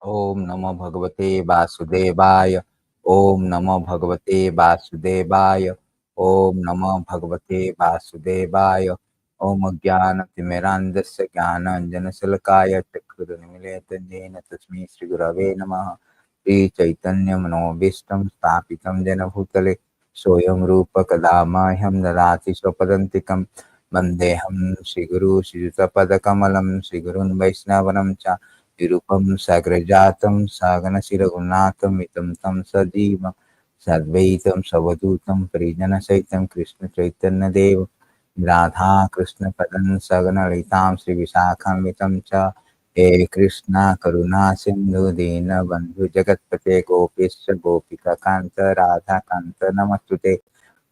ओम नमो भगवते वासुदेवाय। ओम नमो भगवते वासुदेवाय। ओम नमो भगवते वासुदेवाय। ओम ज्ञानतिमिरान्धस्य ज्ञानाञ्जनशलाकया चक्षुरुन्मीलितं येन तस्मै श्रीगुरवे नमः। श्रीचैतन्यमनोभीष्टं स्थापितं येन भूतले स्वयं रूप कदा मह्यं ददाति स्वपदान्तिकं। वन्देऽहं श्रीगुरुं श्रीयुतपदकमलं श्रीगुरुन् वैष्णवं च। विरूपं साग्रजातं सागनशिरगुणातं वितं तं सजीवं साद्वैतं सवधूतं परिजनसहितं कृष्णचैतन्यदेव राधा कृष्णपदं सगनलितां श्रीविशाखान्वितं च। हे कृष्णा करुणा सिन्धु दीनबन्धु जगत्पते गोपेश गोपिकान्त राधाकान्त नमस्तुते।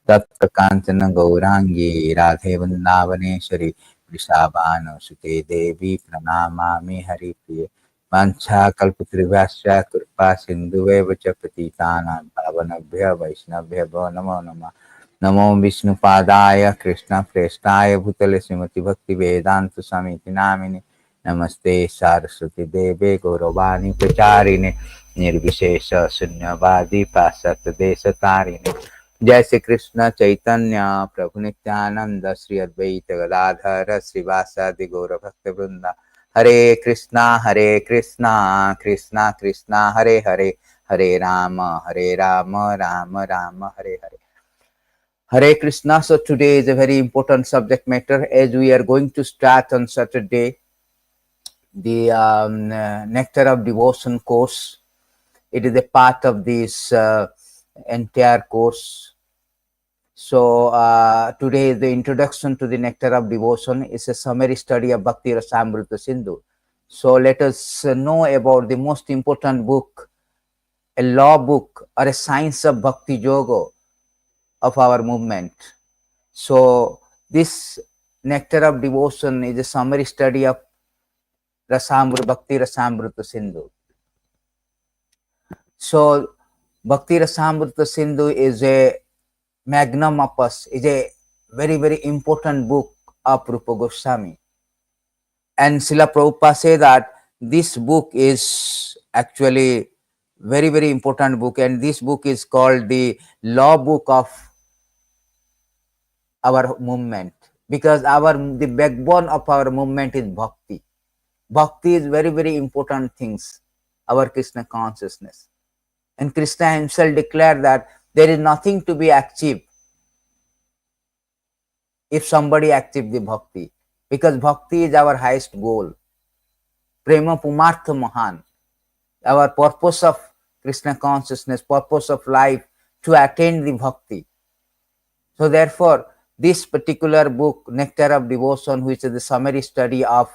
तप्त कांचन गौरांगी राधे वृंदावनेश्वरी वृषाभानुसुते देवी प्रणमामि हरिप्रिये। वाञ्छाकल्पतरुभ्यश्च कृपा सिन्धुवेव च पतितानां पावनेभ्यः वैष्णवेभ्यो नमो नमः। नमो विष्णुपादाय कृष्णप्रेष्ठाय भूतले श्रीमति भक्तिवेदान्त स्वामी नामिने। नमस्ते सारस्वती देवे गौरवाणी प्रचारिणे निर्विशेष शून्यवादी पाश्चात्य देशतारिणे। जय श्री कृष्ण चैतन्य प्रभु नित्यानंद श्री अद्वैत गदाधर श्रीवासादि गौर भक्त वृंदा। हरे कृष्णा कृष्णा कृष्णा हरे हरे, हरे Ram Ram Ram Hare Hare. Hare Krishna. So today is a very important subject matter as we are going to start on Saturday the Nectar of Devotion course. It is a part of this entire course. So today the introduction to the Nectar of Devotion is a summary study of Bhakti Rasamrita Sindhu. So let us know about the most important book, a law book or a science of Bhakti Yoga of our movement. So this Nectar of Devotion is a summary study of Bhakti Rasamrita Sindhu. So Bhakti Rasamrita Sindhu is a magnum opus, is a very important book of Rupa Goswami. And Srila Prabhupada say that this book is actually very important book, and this book is called the law book of our movement, because the backbone of our movement is bhakti. Bhakti is very important things, our Krishna consciousness. And Krishna himself declared that there is nothing to be achieved if somebody achieves the bhakti, because bhakti is our highest goal. Prema Pumartha Mahan, our purpose of Krishna consciousness, purpose of life, to attain the bhakti. So therefore, this particular book, Nectar of Devotion, which is the summary study of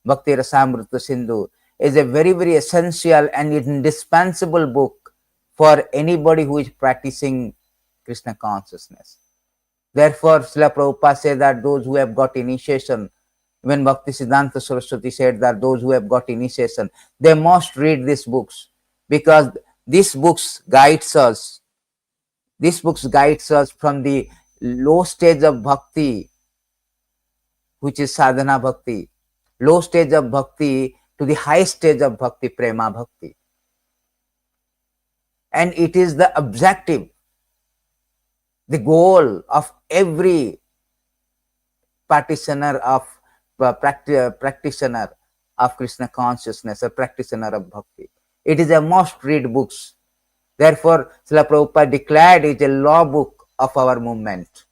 Bhakti Rasamrita Sindhu, is a very essential and indispensable book for anybody who is practicing Krishna consciousness. Therefore, Srila Prabhupada said that those who have got initiation, even Bhakti Siddhanta Saraswati said that those who have got initiation, they must read these books, because these books guides us. These books guides us from the low stage of bhakti, which is sadhana bhakti, low stage of bhakti, to the high stage of bhakti, prema bhakti. And it is the objective, the goal of every practitioner of Krishna consciousness, or practitioner of bhakti. It is a must read books. Therefore, Srila Prabhupada declared it a law book of our movement.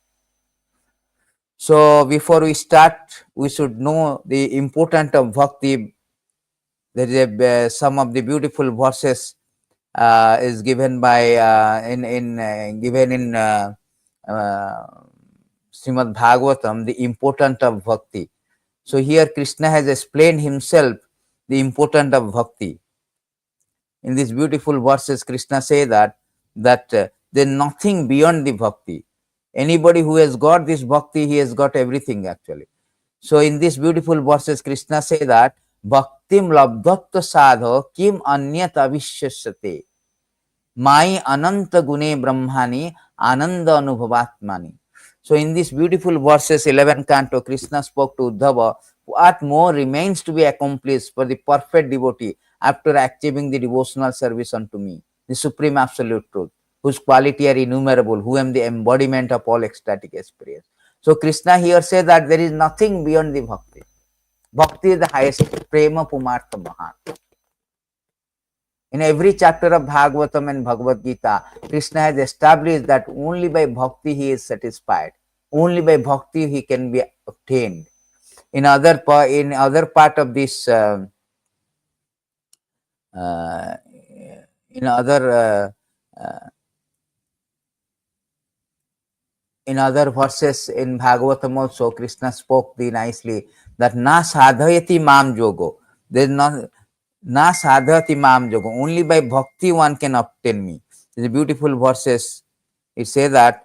So before we start, we should know the importance of bhakti. There is some of the beautiful verses is given by given in Srimad Bhagavatam, the importance of bhakti. So here Krishna has explained himself the importance of bhakti. In these beautiful verses, Krishna say that there is nothing beyond the bhakti. Anybody who has got this bhakti, he has got everything actually. So in these beautiful verses, Krishna say that bhaktim labdhatta sadho kim anyat avishyasate mai ananta gune brahmani ananda anubhavatmani. So in these beautiful verses, 11 canto, Krishna spoke to Uddhava, what more remains to be accomplished for the perfect devotee after achieving the devotional service unto me, the supreme absolute truth, whose quality are innumerable, who am the embodiment of all ecstatic experience. So Krishna here says that there is nothing beyond the bhakti. Bhakti is the highest, prema pumartha mahan. In every chapter of Bhagavatam and Bhagavad Gita, Krishna has established that only by bhakti he is satisfied. Only by bhakti he can be obtained. In other part of this, in other in other verses in Bhagavatam also, Krishna spoke the nicely that na sadhayati mam yogo. There is not na sadhayati mam yogo. Only by bhakti one can obtain me. The beautiful verses. It says that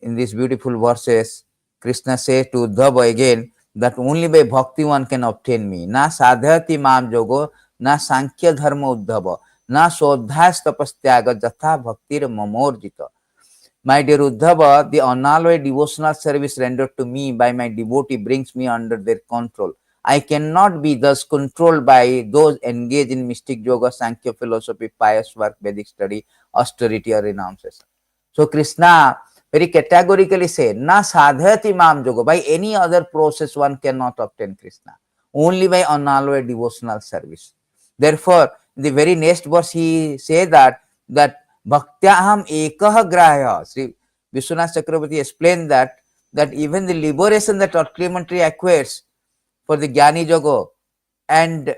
in these beautiful verses, Krishna says to Uddhava again that only by bhakti one can obtain me. Na sadhayati mam yogo, na sankhya dharma uddhava, na sodhas tapastyaga jatha bhaktir mamorjita. My dear Uddhava, the unalloyed devotional service rendered to me by my devotee brings me under their control. I cannot be thus controlled by those engaged in mystic yoga, Sankhya philosophy, pious work, Vedic study, austerity, or renunciation. So Krishna very categorically said, Na sadhayati mam yoga. By any other process one cannot obtain Krishna. Only by unalloyed devotional service. Therefore, the very next verse he said that Bhaktyaham ekah grahya. Sri Vishwanath Chakravarti explained that even the liberation that ultimately acquires for the Jnani Yoga, and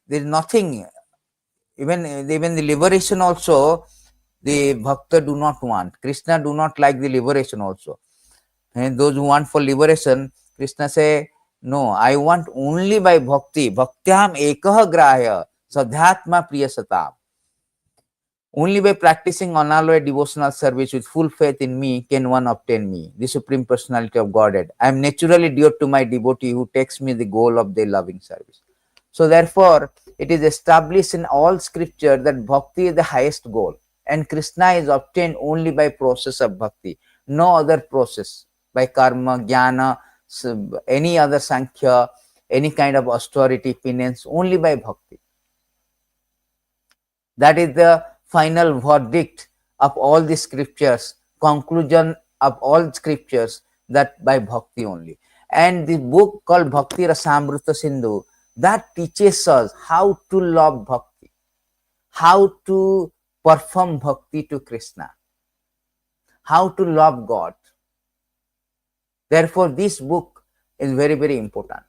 there is nothing, even the liberation also, the Bhakta do not want. Krishna do not like the liberation also. And those who want for liberation, Krishna say, no, I want only by bhakti. Bhaktyam ekah grahya sadhyatma priyasatam. Only by practicing unalloyed devotional service with full faith in me can one obtain me, the Supreme Personality of Godhead. I am naturally dear to my devotee who takes me the goal of their loving service. So therefore, it is established in all scripture that bhakti is the highest goal, and Krishna is obtained only by process of bhakti, no other process, by karma, jnana, any other sankhya, any kind of austerity, penance, only by bhakti. That is the final verdict of all the scriptures, conclusion of all scriptures, that by bhakti only. And the book called Bhakti Rasamrita Sindhu, that teaches us how to love bhakti, how to perform bhakti to Krishna, how to love God. Therefore, this book is very, very important.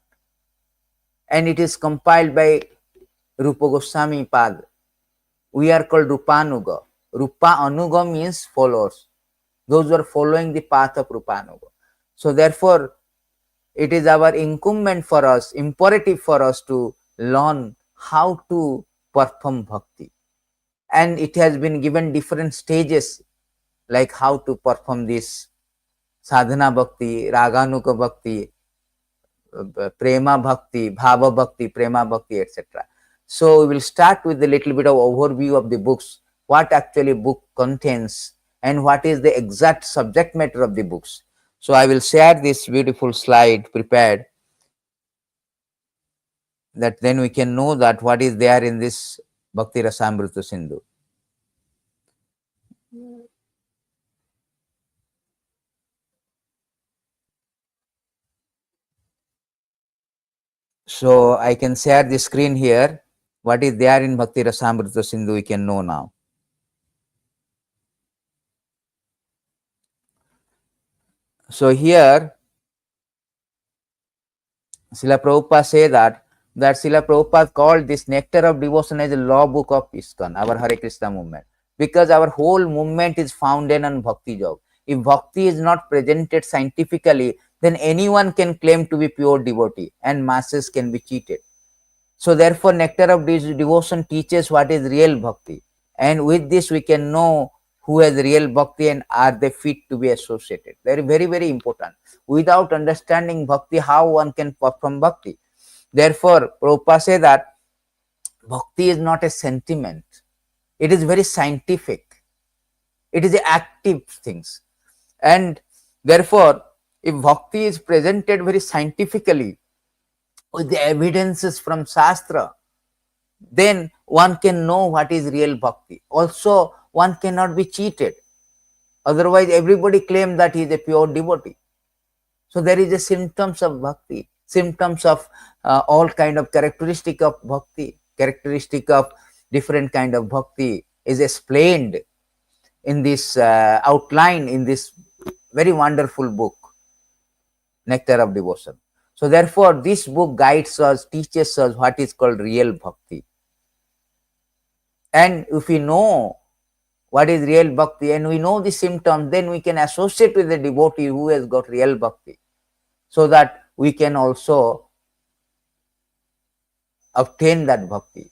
And it is compiled by Rupa Goswami Pad. We are called Rupanuga. Rupa Anuga means followers. Those who are following the path of Rupanuga. So therefore, it is our incumbent for us, imperative for us to learn how to perform bhakti. And it has been given different stages, like how to perform this sadhana bhakti, raganuga bhakti, prema bhakti, bhava bhakti, prema bhakti, etc. So we will start with a little bit of overview of the books, what actually book contains and what is the exact subject matter of the books. So I will share this beautiful slide prepared, that then we can know that what is there in this Bhakti Rasamrita Sindhu. So I can share the screen here. What is there in Bhakti Rasamrita Sindhu we can know now. So here Srila Prabhupada say that Srila Prabhupada called this Nectar of Devotion as a law book of ISKCON, our Hare Krishna movement, because our whole movement is founded on Bhakti Yoga. If Bhakti is not presented scientifically, then anyone can claim to be pure devotee and masses can be cheated. So therefore, Nectar of Devotion teaches what is real Bhakti. And with this, we can know who has real Bhakti and are they fit to be associated. Very, very, very important. Without understanding Bhakti, how one can perform Bhakti? Therefore, Prabhupada says that Bhakti is not a sentiment. It is very scientific. It is active things. And therefore, if Bhakti is presented very scientifically, with the evidences from Shastra, then one can know what is real bhakti. Also, one cannot be cheated. Otherwise, everybody claims that he is a pure devotee. So there is a symptoms of bhakti, symptoms of all kind of characteristic of bhakti, characteristic of different kind of bhakti is explained in this outline in this very wonderful book, Nectar of Devotion. So therefore, this book guides us, teaches us what is called real bhakti. And if we know what is real bhakti and we know the symptoms, then we can associate with the devotee who has got real bhakti, so that we can also obtain that bhakti.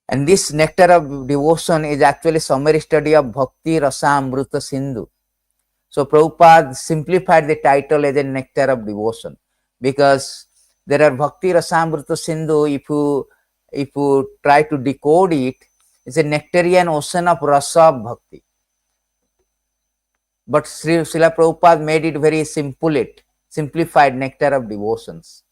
And this Nectar of Devotion is actually summary study of Bhakti Rasa Amrita Sindhu. So Prabhupada simplified the title as a Nectar of Devotion, because there are Bhakti Rasa Amrita Sindhu. If you try to decode it, it's a nectarian ocean of rasa of bhakti. But Srila Prabhupada made it very simplified Nectar of Devotions.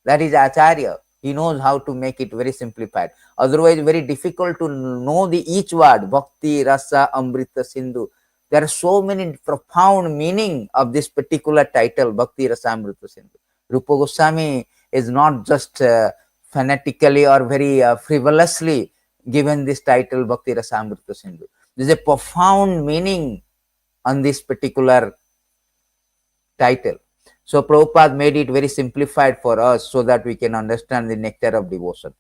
That is Acharya. He knows how to make it very simplified. Otherwise, very difficult to know the each word. Bhakti, Rasa, Amrita, Sindhu. There are so many profound meaning of this particular title, Bhakti, Rasa, Amrita, Sindhu. Rupa Goswami is not just fanatically or very frivolously given this title, Bhakti, Rasa, Amrita, Sindhu. There is a profound meaning on this particular title. So Prabhupada made it very simplified for us so that we can understand the Nectar of Devotion.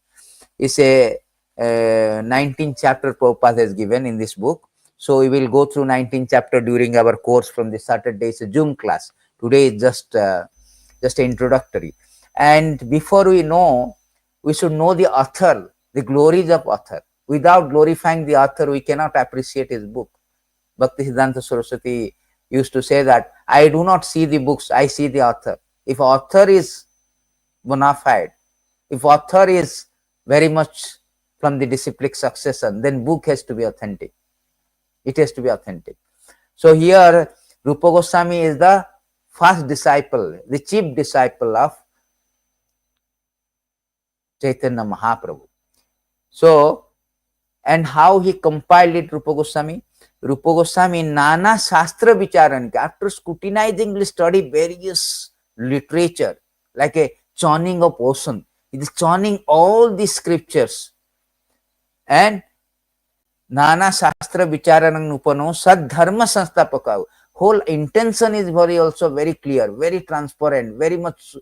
It's a 19th chapter Prabhupada has given in this book. So we will go through 19th chapter during our course from the Saturday's Zoom class. Today is just introductory. And before we know, we should know the author, the glories of author. Without glorifying the author, we cannot appreciate his book. Bhaktisiddhanta Saraswati used to say that I do not see the books, I see the author. If author is bona fide, if author is very much from the disciplic succession, then book has to be authentic. It has to be authentic. So here Rupa Goswami is the first disciple, the chief disciple of Chaitanya Mahaprabhu. So, and how he compiled it, Rupa Goswami? Rupa Goswami Nana Shastra Vicharan, after scrutinizingly study various literature, like a churning of ocean. It is churning all the scriptures. And Nana Shastra Vicharanang Upano Sad Dharma Sanstapaka. Whole intention is very clear, very transparent, very much,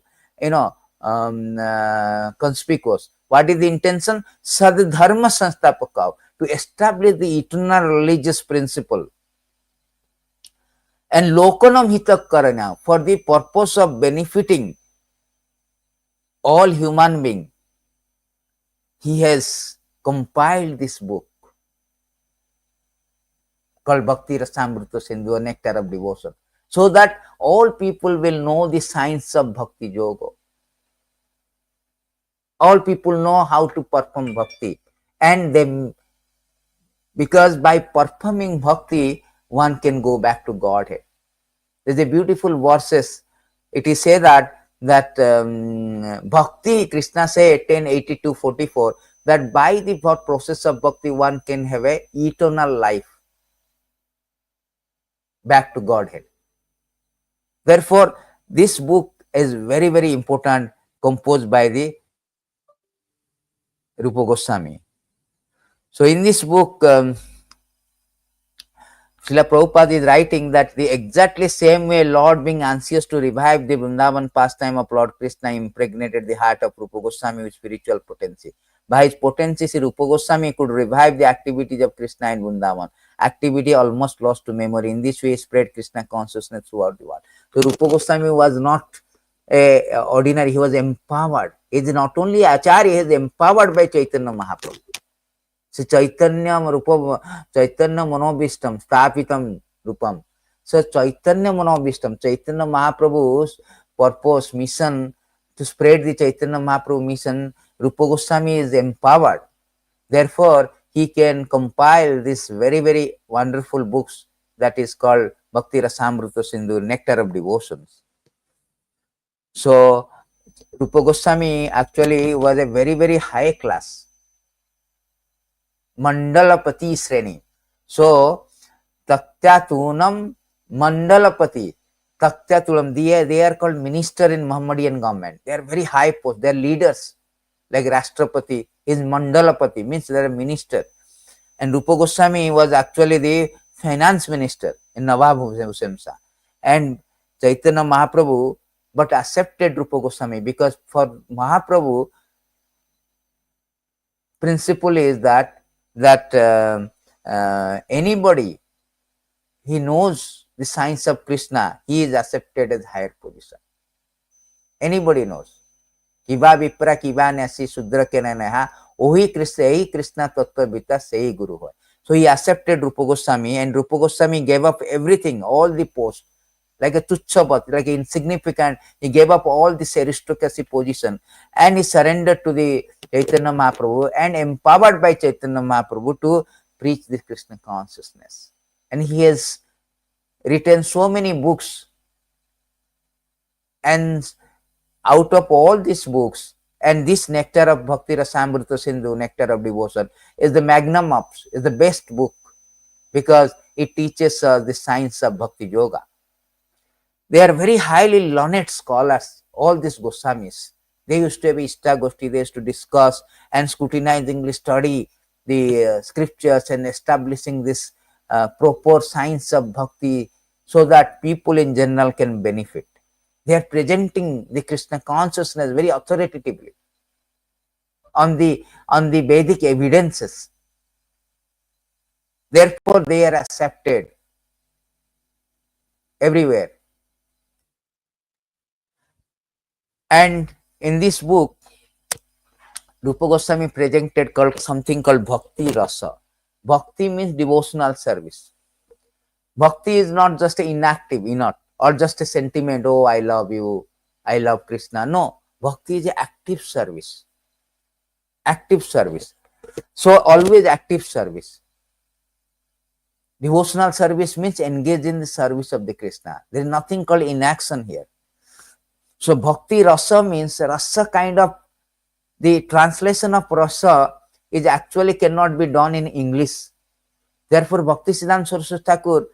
conspicuous. What is the intention? Sad Dharma Sanstapaka, to establish the eternal religious principle. And Lokanam Hitakarana, for the purpose of benefiting all human beings, he has compiled this book called Bhakti Rasamrita Sindhu, Nectar of Devotion, so that all people will know the science of Bhakti Yoga. All people know how to perform Bhakti, and then because by performing Bhakti, one can go back to Godhead. There is a beautiful verses. It is said that Bhakti, Krishna said 10:82-44, that by the process of Bhakti, one can have a eternal life back to Godhead. Therefore, this book is very, very important, composed by the Rupa Goswami. So in this book, Srila Prabhupada is writing that the exactly same way Lord, being anxious to revive the Vrindavan pastime of Lord Krishna, impregnated the heart of Rupa Goswami with spiritual potency. By his potency, Sri Rupa Goswami could revive the activities of Krishna in Vrindavan, activity almost lost to memory. In this way, he spread Krishna consciousness throughout the world. So Rupa Goswami was not ordinary, he was empowered. He is not only Acharya, he is empowered by Chaitanya Mahaprabhu. So Chaitanya Manobishtam Stapitam Rupam. So Chaitanya Manobishtam, Chaitanya Mahaprabhu's purpose, mission, to spread the Chaitanya Mahaprabhu mission, Rupa Goswami is empowered. Therefore, he can compile this very, very wonderful books that is called Bhakti Rasamrita Sindhu, Nectar of Devotions. So Rupa Goswami actually was a very, very high class Mandalapati Sreni. So, Taktyatunam Mandalapati. Taktyatunam, they are called minister in Muhammadian government. They are very high post. They are leaders. Like Rashtrapati is Mandalapati, means they are a minister. And Rupa Goswami was actually the finance minister in Nawab Hussain Shah. And Chaitanya Mahaprabhu but accepted Rupa Goswami because for Mahaprabhu principle is that anybody he knows the science of Krishna, he is accepted as higher position. Anybody knows. Kiba Vipra Kiba Nasi Sudra Kenaneha, Ohi Krishna Tattva Vita Sei Guru. So he accepted Rupa Goswami, and Rupa Goswami gave up everything, all the posts, like a tuchhabat, like insignificant. He gave up all this aristocracy position and he surrendered to the Chaitanya Mahaprabhu and empowered by Chaitanya Mahaprabhu to preach the Krishna consciousness. And he has written so many books, and out of all these books, and this Nectar of Bhakti Rasamrita Sindhu, Nectar of Devotion, is the magnum opus, is the best book because it teaches us the science of Bhakti Yoga. They are very highly learned scholars, all these Goswamis. They used to have Ishta Goshti, they used to discuss and scrutinizingly study the scriptures and establishing this proper science of Bhakti so that people in general can benefit. They are presenting the Krishna consciousness very authoritatively on the Vedic evidences. Therefore, they are accepted everywhere. And in this book, Rupa Goswami presented something called Bhakti Rasa. Bhakti means devotional service. Bhakti is not just inactive, inert, or just a sentiment, oh, I love you, I love Krishna. No, Bhakti is an active service. Active service. So, always active service. Devotional service means engage in the service of the Krishna. There is nothing called inaction here. So, Bhakti Rasa means Rasa kind of, the translation of Rasa is actually cannot be done in English. Therefore, Bhakti Siddhanta Saraswati Thakur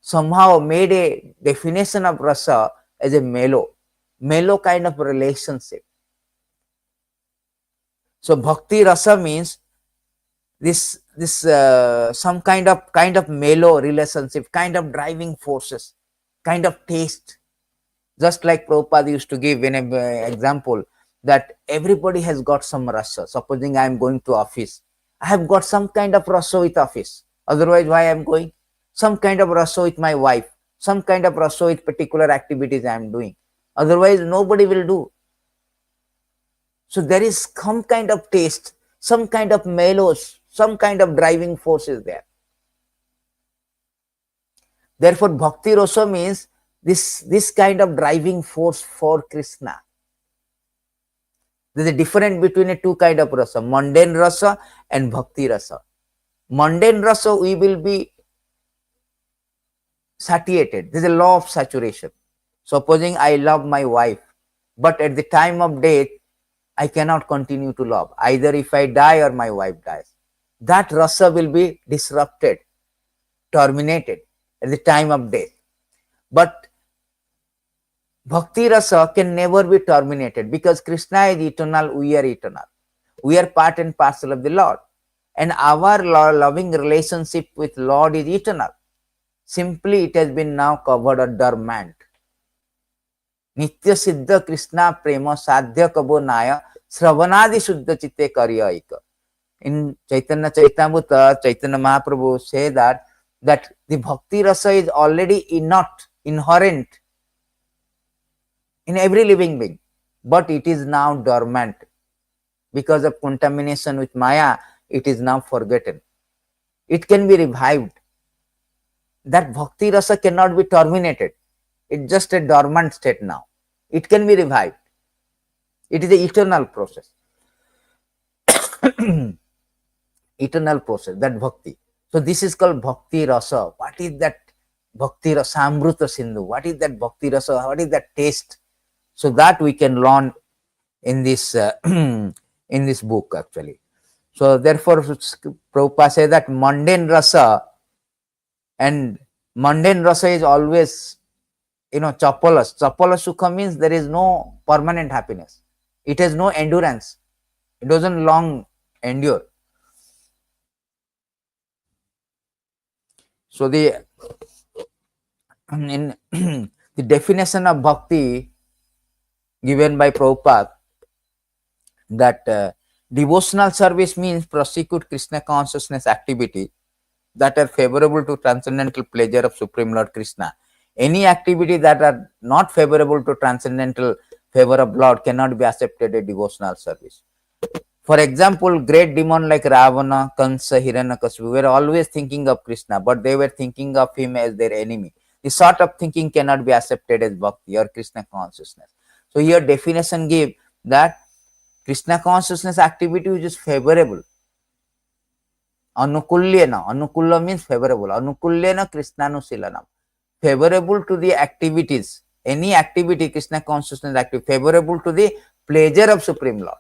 somehow made a definition of Rasa as a mellow kind of relationship. So, Bhakti Rasa means this some kind of mellow relationship, kind of driving forces, kind of taste. Just like Prabhupada used to give an example that everybody has got some rasa. Supposing I am going to office, I have got some kind of rasa with office. Otherwise, why I am going? Some kind of rasa with my wife, some kind of rasa with particular activities I am doing. Otherwise, nobody will do. So there is some kind of taste, some kind of mellows, some kind of driving force is there. Therefore, Bhakti Rasa means this kind of driving force for Krishna. There is a difference between a two kind of rasa, mundane rasa and Bhakti Rasa. Mundane rasa, we will be satiated. There is a law of saturation. Supposing I love my wife, but at the time of death, I cannot continue to love. Either if I die or my wife dies. That rasa will be disrupted, terminated at the time of death. But Bhakti Rasa can never be terminated because Krishna is eternal, we are eternal. We are part and parcel of the Lord. And our loving relationship with Lord is eternal. Simply it has been now covered or dormant. Nitya Siddha Krishna Prema Sadhya Kabo Naya Sravanadi Shuddha Chitte Karyaika. In Chaitanya Chaitamrita, Chaitanya Mahaprabhu say that the Bhakti Rasa is already inherent in every living being, but it is now dormant. Because of contamination with Maya, it is now forgotten. It can be revived. That Bhakti Rasa cannot be terminated. It's just a dormant state now. It can be revived. It is an eternal process. Eternal process, that Bhakti. So this is called Bhakti Rasa. What is that Bhakti Rasa? Amrita Sindhu. What is that Bhakti Rasa? What is that taste? So that we can learn in this in this book actually. So therefore, Prabhupada says that mundane rasa is always, chapalas. Chapala sukha means there is no permanent happiness. It has no endurance. It doesn't long endure. So the in the definition of bhakti given by Prabhupada, that devotional service means prosecute Krishna consciousness activity that are favorable to transcendental pleasure of Supreme Lord Krishna. Any activity that are not favorable to transcendental favor of Lord cannot be accepted as devotional service. For example, great demon like Ravana, Kansa, Hiranyakashipu were always thinking of Krishna, but they were thinking of him as their enemy. This sort of thinking cannot be accepted as bhakti or Krishna consciousness. So here definition give that Krishna consciousness activity which is favorable. Anukulyena, Anukula means favorable. Anukulyena Krishnanusilanam. Favorable to the activities, any activity Krishna consciousness active, favorable to the pleasure of Supreme Lord.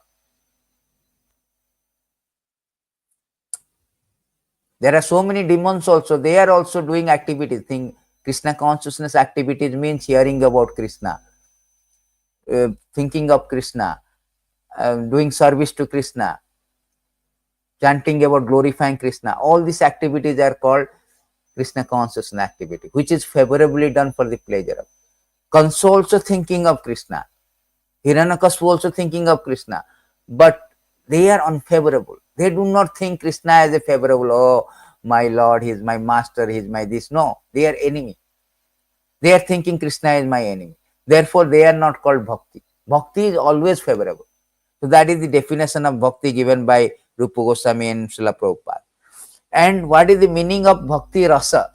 There are so many demons also, they are also doing activities. Krishna consciousness activities means hearing about Krishna, thinking of Krishna, doing service to Krishna, chanting about glorifying Krishna. All these activities are called Krishna consciousness activity, which is favorably done for the pleasure of. Kansa also thinking of Krishna, Hiranyakashipu also thinking of Krishna, but they are unfavorable. They do not think Krishna as a favorable, oh, my Lord, he is my master, he is my this. No, they are enemy. They are thinking Krishna is my enemy. Therefore, they are not called bhakti. Bhakti is always favorable. So that is the definition of bhakti given by Rupa Goswami and Srila Prabhupada. And what is the meaning of bhakti rasa?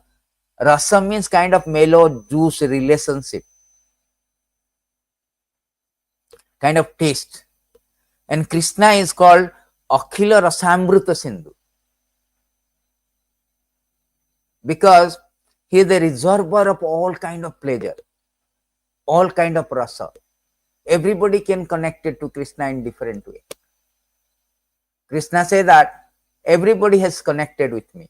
Rasa means kind of mellow juice relationship, kind of taste. And Krishna is called Akhila Rasamrita Sindhu, because he is the reservoir of all kind of pleasure, all kind of rasa. Everybody can connect it to Krishna in different way. Krishna says that everybody has connected with me.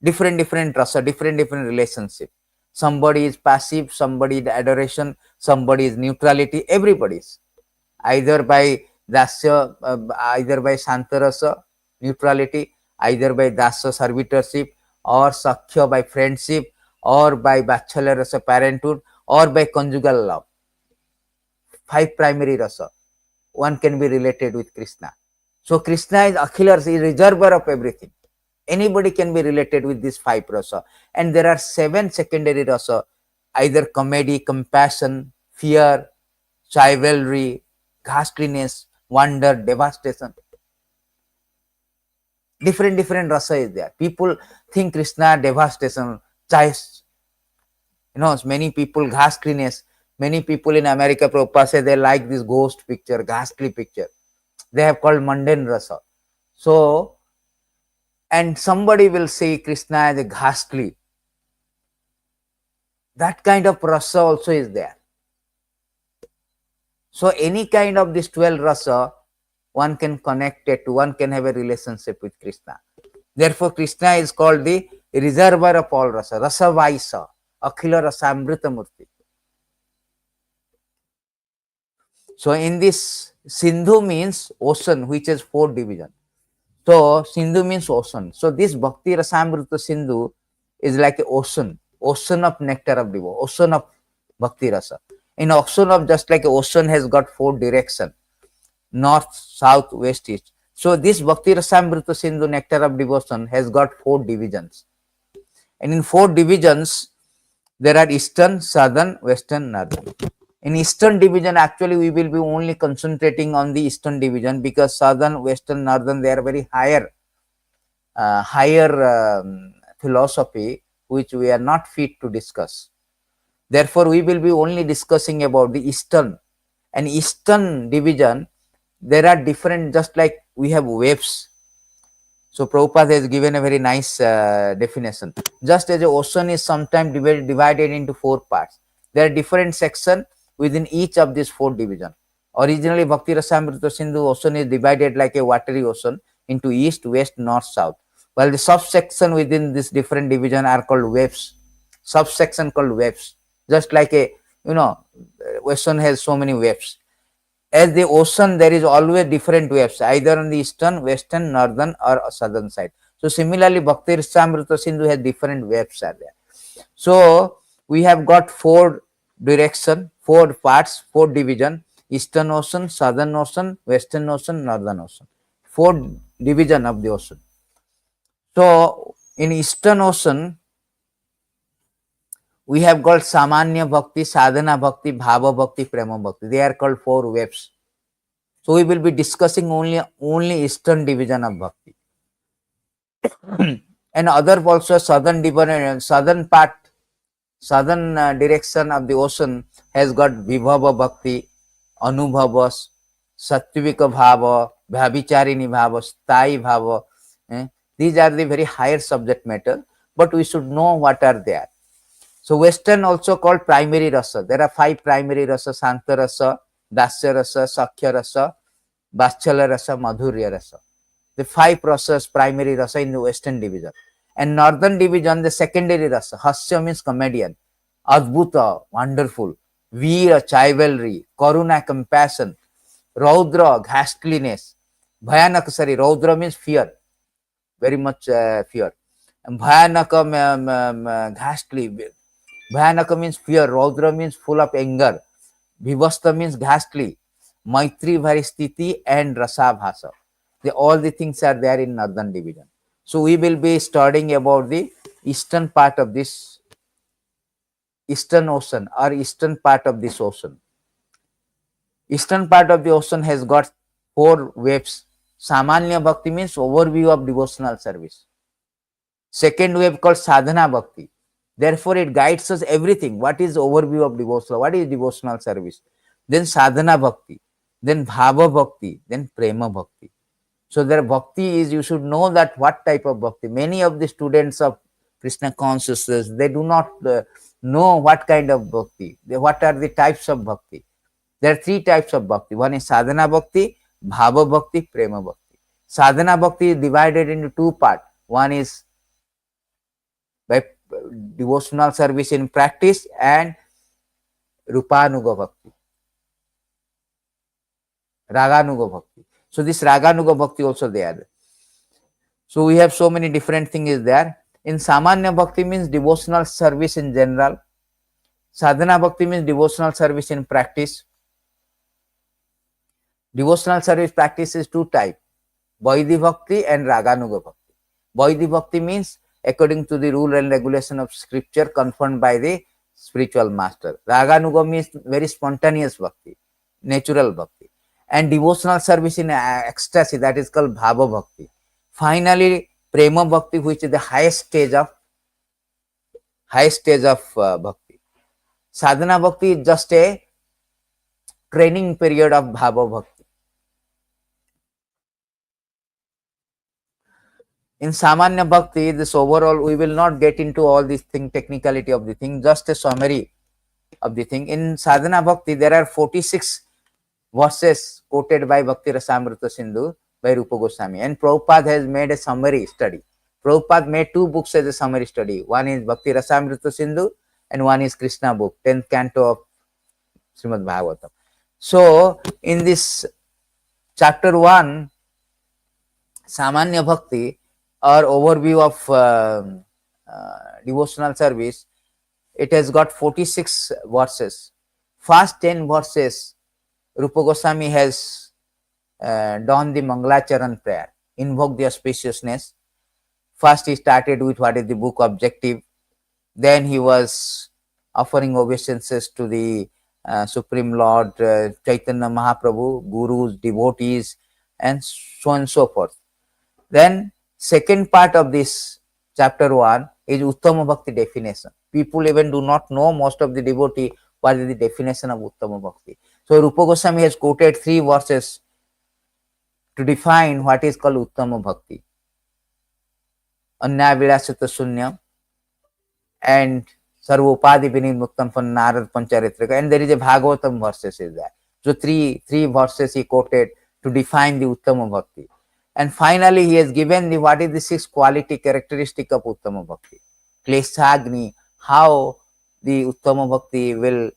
Different rasa, different relationship. Somebody is passive, somebody is adoration, somebody is neutrality, everybody is. Either by dasya, either by santarasa, neutrality, either by dasya, servitorship, or sakhya, by friendship, or by bachelor rasa, parenthood, or by conjugal love. 5 primary rasa, one can be related with Krishna. So Krishna is Akhila, is reservoir of everything. Anybody can be related with these 5 rasa. And there are 7 secondary rasa, either comedy, compassion, fear, chivalry, ghastliness, wonder, devastation. Different rasa is there. People think Krishna devastation, many people ghastliness. Many people in America, Prabhupada say they like this ghost picture, ghastly picture. They have called mundane rasa. So, and somebody will say Krishna as a ghastly. That kind of rasa also is there. So any kind of this 12 rasa, one can connect it to, one can have a relationship with Krishna. Therefore, Krishna is called the reservoir of all rasa, rasa vaisa, akhila rasamrita murti. So in this, Sindhu means ocean, which has 4 divisions. So Sindhu means ocean. So this Bhakti Rasamrita Sindhu is like an ocean of nectar of devotion, ocean of Bhakti Rasa. In ocean of, just like an ocean has got 4 directions, north, south, west, east. So this Bhakti Rasamrita Sindhu nectar of devotion has got 4 divisions. And in 4 divisions, there are eastern, southern, western, northern. In eastern division, actually we will be only concentrating on the eastern division, because southern, western, northern, they are very higher philosophy, which we are not fit to discuss. Therefore, we will be only discussing about the eastern. And eastern division, there are different, just like we have waves. So Prabhupada has given a very nice definition. Just as the ocean is sometimes divided into 4 parts, there are different sections within each of these 4 divisions. Originally, Bhakti Rasamrita Sindhu ocean is divided like a watery ocean into east, west, north, south. While the subsection within this different division are called waves. Subsection called waves. Just like a, ocean has so many waves. As the ocean, there is always different waves, either on the eastern, western, northern, or southern side. So similarly, Bhakti Rasamrita Sindhu has different waves are there. So we have got four direction, four parts, four division: Eastern Ocean, Southern Ocean, Western Ocean, Northern Ocean. Four division of the ocean. So in Eastern Ocean, we have got Samanya Bhakti, Sadhana Bhakti, Bhava Bhakti, Prema Bhakti. They are called four waves. So we will be discussing only Eastern division of Bhakti. And other also southern division, southern part, southern direction of the ocean has got Vibhava Bhakti, Anubhavas, Sattvika Bhava, Bhavicharini Bhava, Sthai Bhava. These are the very higher subject matter, but we should know what are there. So Western also called primary rasa. There are five primary rasa: Santa rasa, Dasya rasa, Sakhya rasa, Vatsala rasa, Madhurya rasa. The five rasas primary rasa in the Western division. And Northern division, the secondary rasa. Hasya means comedian, Adbhuta, wonderful, Veera, chivalry, Karuna, compassion, Raudra, ghastliness, Bhayanaka, sorry, Raudra means fear, very much fear. And Bhayanaka, ghastly. Bhayanaka means fear, Raudra means full of anger, Vivasta means ghastly, Maitri, Varistiti, and Rasabhasa. All the things are there in Northern division. So we will be studying about the eastern part of this Eastern Ocean, or eastern part of this ocean. Eastern part of the ocean has got four waves. Samanya Bhakti means overview of devotional service. Second wave called Sadhana Bhakti. Therefore, it guides us everything. What is overview of devotional? What is devotional service? Then Sadhana Bhakti, then Bhava Bhakti, then Prema Bhakti. So their bhakti is, you should know that what type of bhakti. Many of the students of Krishna consciousness, they do not know what kind of bhakti, what are the types of bhakti. There are three types of bhakti. One is sadhana bhakti, bhava bhakti, prema bhakti. Sadhana bhakti is divided into two parts. One is by devotional service in practice, and rupanuga bhakti, raganuga bhakti. So this raganuga bhakti also there. So we have so many different things there. In Samanya Bhakti means devotional service in general. Sadhana Bhakti means devotional service in practice. Devotional service practice is two types: Vaidhi Bhakti and Raganuga Bhakti. Vaidhi Bhakti means according to the rule and regulation of scripture confirmed by the spiritual master. Raganuga means very spontaneous bhakti, natural bhakti. And devotional service in ecstasy, that is called Bhava Bhakti. Finally, Prema Bhakti, which is the highest stage of bhakti. Sadhana Bhakti is just a training period of Bhava Bhakti. In Samanya Bhakti, this overall, we will not get into all this thing, technicality of the thing, just a summary of the thing. In Sadhana Bhakti, there are 46 verses quoted by Bhakti Rasamrita Sindhu by Rupa Goswami, and Prabhupada has made a summary study. Prabhupada made two books as a summary study. One is Bhakti Rasamrita Sindhu and one is Krishna book, 10th canto of Srimad Bhagavatam. So in this chapter 1, Samanya Bhakti, or overview of devotional service, it has got 46 verses. First 10 verses, Rupa Goswami has done the Mangalacharan prayer, invoke the auspiciousness. First he started with what is the book objective, then he was offering obeisances to the Supreme Lord Chaitanya Mahaprabhu, gurus, devotees, and so on and so forth. Then second part of this chapter 1 is Uttama Bhakti definition. People even do not know, most of the devotee, what is the definition of Uttama Bhakti. So Rupa Goswami has quoted 3 verses to define what is called Uttama Bhakti. Anya Vilasita Sunyam and Sarvopadi Vinimuktam from Narad Pancharitrika, and there is a Bhagavatam verses is there. So three verses he quoted to define the Uttama Bhakti. And finally, he has given the what is the sixth quality characteristic of Uttama Bhakti. Kleshagni, how the Uttama Bhakti will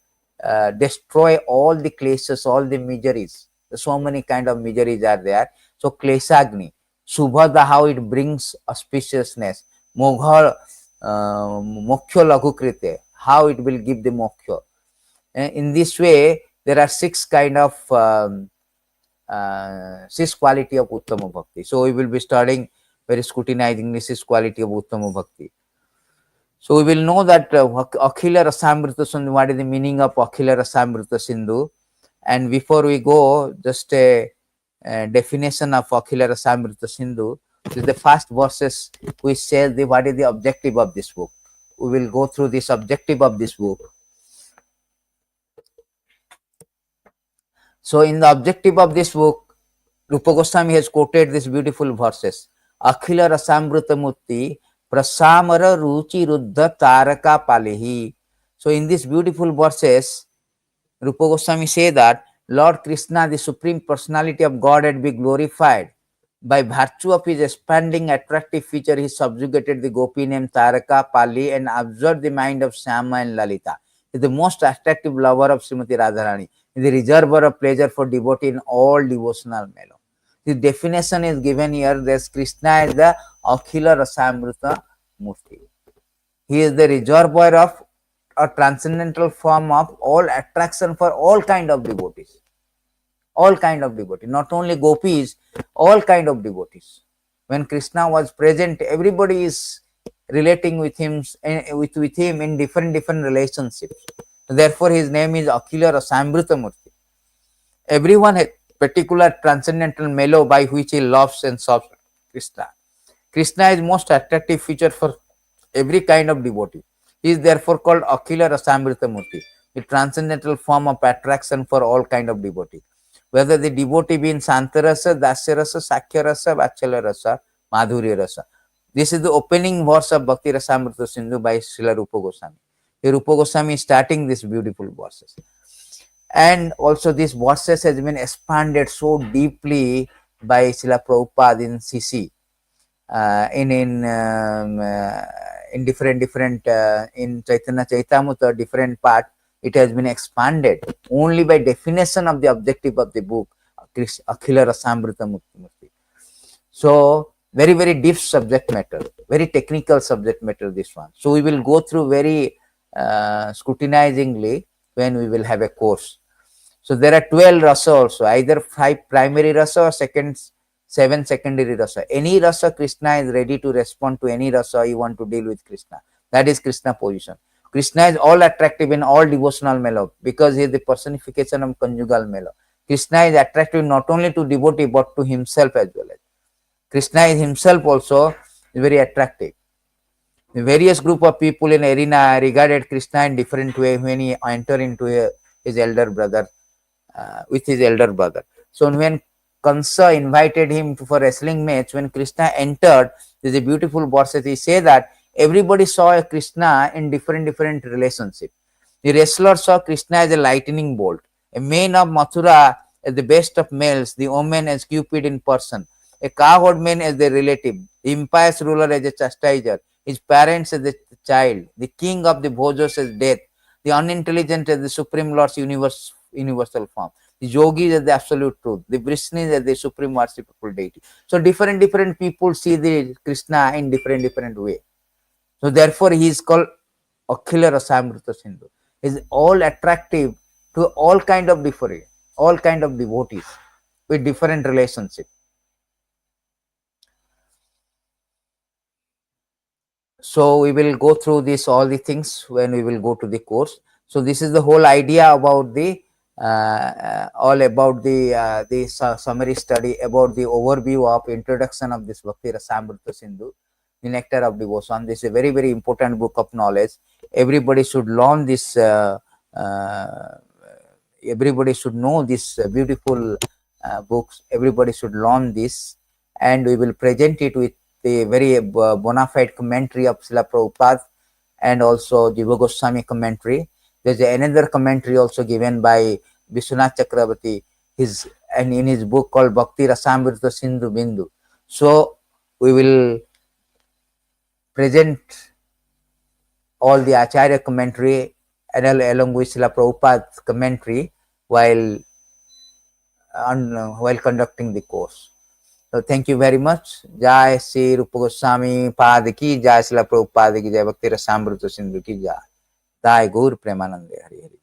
destroy all the kleshas, all the miseries. So many kind of miseries are there. So Kleshagni, Subhada, how it brings auspiciousness. Mogha, Moksha Laghukrite, how it will give the moksha. In this way, there are six kind of six quality of Uttama Bhakti. So we will be starting very scrutinizing the six quality of Uttama Bhakti. So we will know that Akhila Rasamrita Sindhu, what is the meaning of Akhila Rasamrita Sindhu? And before we go, just a definition of Akhila Rasamrita Sindhu. This is the first verses which says what is the objective of this book. We will go through this objective of this book. So in the objective of this book, Rupa Goswami has quoted these beautiful verses. Akhila Rasamrita Murti Prasamara Ruchi Ruddha Taraka Palehi. So in these beautiful verses, Rupa Goswami say that Lord Krishna, the Supreme Personality of Godhead, be glorified. By virtue of his expanding attractive feature, he subjugated the gopi named Taraka, Pali, and absorbed the mind of Syama and Lalita. He is the most attractive lover of Srimati Radharani. He is the reservoir of pleasure for devotee in all devotional mellow. The definition is given here that Krishna is the Akhila Rasamrita Murti. He is the reservoir of a transcendental form of all attraction for all kind of devotees. All kind of devotees, not only gopis, all kind of devotees. When Krishna was present, everybody is relating with him in different relationships. Therefore, his name is Akhila Rasamrita Murti. Everyone has particular transcendental mellow by which he loves and serves Krishna. Krishna is most attractive feature for every kind of devotee. He is therefore called Akhila Rasamrita Murti, the transcendental form of attraction for all kind of devotee. Whether the devotee be in Santarasa, Dasyarasa, Sakhyarasa, Vachalarasa, Madhurya Rasa. This is the opening verse of Bhakti Rasamrita Sindhu by Srila Rupa Goswami. The Rupa Goswami is starting these beautiful verses. And also these verses has been expanded so deeply by Srila Prabhupada in CC. In different in Chaitanya Chaitamrita, different part, it has been expanded only by definition of the objective of the book, Akhila Rasamrita Murti. So very deep subject matter, very technical subject matter, this one. So we will go through very scrutinizingly when we will have a course. So there are 12 rasa also, either 5 primary rasa or 7 secondary rasa. Any rasa, Krishna is ready to respond to any rasa you want to deal with Krishna. That is Krishna position. Krishna is all attractive in all devotional mellow because he is the personification of conjugal mellow. Krishna is attractive not only to devotee but to himself as well. Krishna is himself also very attractive. The various group of people in arena regarded Krishna in different way when he entered into his elder brother, with his elder brother. So when Kansa invited him for wrestling match, when Krishna entered, there is a beautiful verse that he say that everybody saw Krishna in different relationship. The wrestler saw Krishna as a lightning bolt, a man of Mathura as the best of males, the woman as Cupid in person, a cowherd man as the relative, the impious ruler as a chastiser, his parents as the child, the king of the Bhojos as death, the unintelligent as the Supreme Lord's universal form, the yogis as the absolute truth, the Vrishnis as the supreme worshipful deity. So different people see the Krishna in different way. So therefore he is called Akhila Rasamrita Sindhu. He is all attractive to all kind of all kind of devotees with different relationship. So we will go through this all the things when we will go to the course. So this is the whole idea about the all about the summary study about the overview of introduction of this Bhakti Rasamrita Sindhu, the Nectar of Devotion. This is a very important book of knowledge. Everybody should learn this. Everybody should know this beautiful books. Everybody should learn this, and we will present it with the very bona fide commentary of Srila Prabhupada and also Jiva Goswami commentary. There is another commentary also given by Vishwanath Chakravarti, and in his book called Bhakti Rasamrita Sindhu Bindu. So we will present all the Acharya commentary and along with Srila Prabhupada's commentary while conducting the course. So thank you very much. Jai Sri Rupa Goswami Pad ki Jai, Srila Prabhupada ki Jai, Bhakti Rasamrita Sindhu ki Jai. Jai Gaur Premanande Hari Hari.